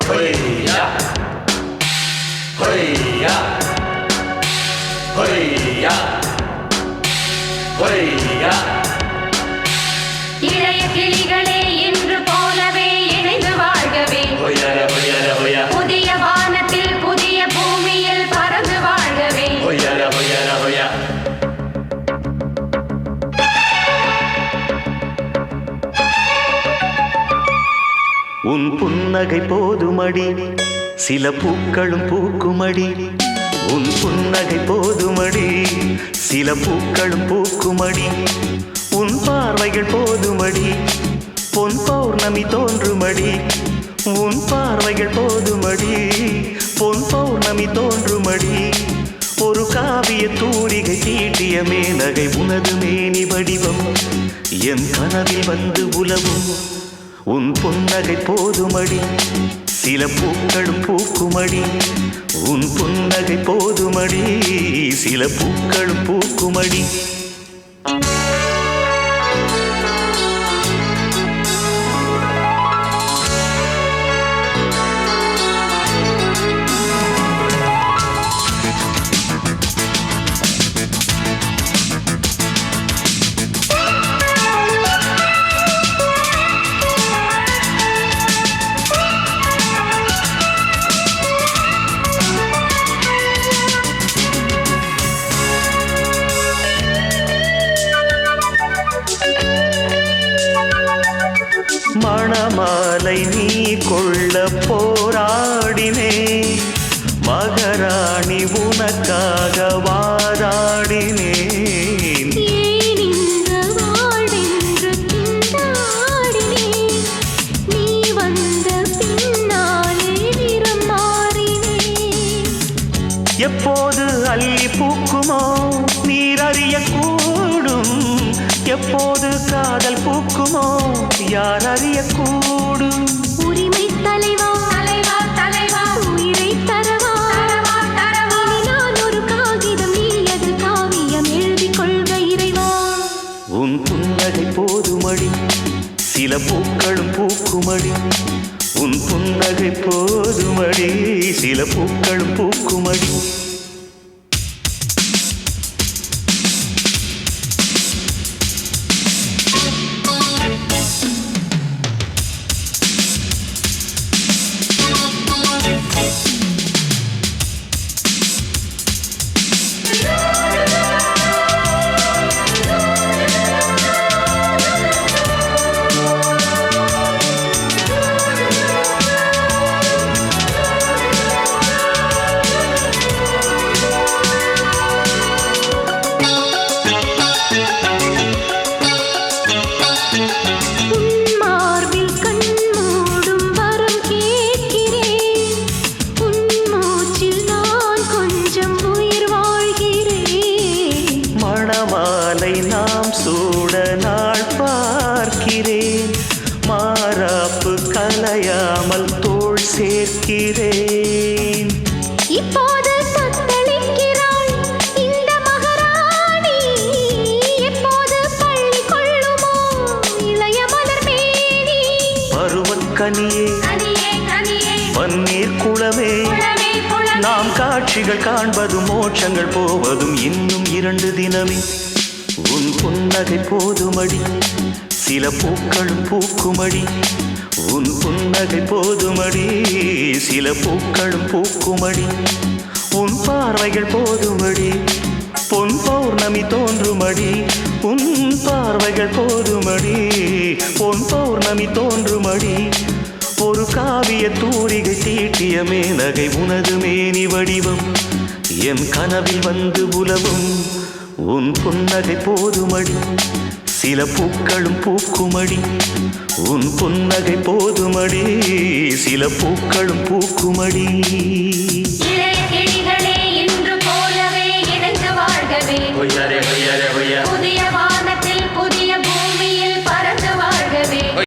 ஹொய்யா ஹொய்யா ஹொய்யா ஹொய்யா. இளைய கிளிகளே இன்று போலவே இணைந்து வாழ்கவே. ஹொய்யா ஹொய்யா ஹொய்யா. புதிய வானத்தில் புதிய பூமியில் பறந்து வாழ்கவே. ஹொய்யா ஹொய்யா ஹொய்யா. உன் புன்னகை போதுமடி, சில பூக்களும் பூக்குமடி. உன் புன்னகை போதுமடி, சில பூக்களும் பூக்குமடி. உன் பார்வைகள் போதுமடி, பொன் பௌர்ணமி தோன்றுமடி. உன் பார்வைகள் போதுமடி, பொன் பௌர்ணமி தோன்றுமடி. ஒரு காவிய தூரிகை தீட்டிய மேனகை உனது மேனி வடிவம் என் கனவில் வந்து உலவும். உன் புன்னகை போதுமடி, சில பூக்களும் பூக்குமடி. உன் புன்னகை போதுமடி, சில பூக்களும் பூக்குமடி. மணமாலை நீ கொள்ள போராடினே, மகராணி உனக்காக வாதாடினே. எப்போது அள்ளி பூக்குமோ நீர் அறியக்கூடும், எப்போது காதல் பூக்குமோ யார் அறியக்கூடும். உரிமை தலைவா தலைவா தலைவா, உயிரை தரவா தரவா தரவா. நான் ஒரு காகிதம், நீ அது காவியம், எழுதி கொள்க இறைவா. உன் புன்னகை போதுமடி, சில பூக்களும் பூக்குமடி. உன் புன்னகை போதுமடி, சில பூக்களும் பூக்குமடி. நாம் சூட நாள் பார்க்கிறேன், மாறாப்பு கலையாமல் தோள் சேர்க்கிறேன். இப்போது தத்தளிக்கிறாள் இந்த மகாராணி, எப்போது பள்ளி கொள்ளுமோ இளைய மலர் மேனி. பருவக்கனியே பன்னீர் குளமே, நாம் காட்சிகள் காண்பதும் மோட்சங்கள் போவதும் இன்னும் 2 தினமே. உன் புன்னகை போதுமடி, சில பூக்களும் பூக்குமடி. உன் புன்னகை போதுமடி, சில பூக்களும் பூக்குமடி. உன் பார்வைகள் போதுமடி, பொன் பௌர்ணமி தோன்றுமடி. உன் பார்வைகள் போதுமடி, பொன் பௌர்ணமி தோன்றுமடி. ஒரு காவிய தூரிகை தீட்டிய மேனகை உனது மேனி வடிவம் என் கனவில் வந்து உலவும். உன் புன்னகை போதுமடி, சில பூக்களும் பூக்குமடி. உன் புன்னகை போதுமடி, சில பூக்களும் பூக்குமடி.